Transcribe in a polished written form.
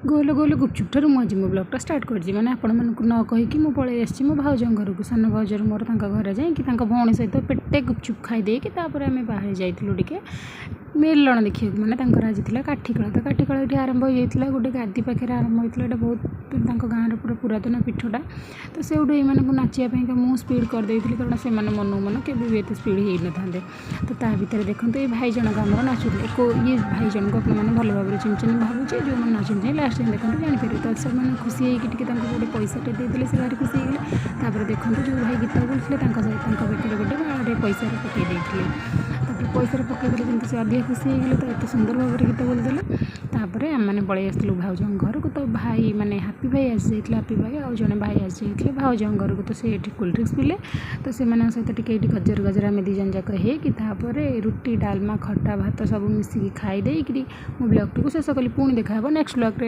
गोल गोल गुपचुप ठारू मु आज मो ब्लॉगटा स्टार्ट कर मैंने आपण न कहीकि मु पलि आसी मो भाउज घर को सान भाउजर मोर घर जाकि भौणी सहित पेटे गुपचुप खाईदे आम बाहर जाइलु टे मेलण देखिए मैंने आज थी काठीकला तो काठीकला ये आरंभ हो जाता गोटे गादी पाखे आरंभ होता है बहुत गाँव पूरा पुरातन पीठटा तो से नाचापी मुझे स्पीड करदे कारण से मन मन के भी एत स्पीड हो न था तो ता भर देखो ये भाई जनक आम नाचुले ये भाई जन को अपने भल भाव चिन्ह भावुचे जो मैंने नाचुचे लास्ट टाइम देखते जानीपर तो से खुशी होगी गोटे पैसाटे देते से भारी खुशी होगले देखते जो भाई गीत बोलते बेकर गोटे बाड़े पैसा पकई देते पैसा पकईदे जमी से अधिक खुशी होगले तो एत सुंदर भाव गीत बोलदेला आम मैंने पलि आसलु भाउज घर को तो भाई माने हापी भाई आसी जाइए हापी भाई आउ जड़े भाई आसी जाइए भाउज घर को तो से कोल्ड ड्रिंक्स पिले तो से सहित टे गजर गजर आम दी जन जाक होपर रुटी डालमा खटा भात सब मिसिकी खाई मो ब्लॉग टी शेष कली पुणी देखा नेक्स्ट ब्लॉग।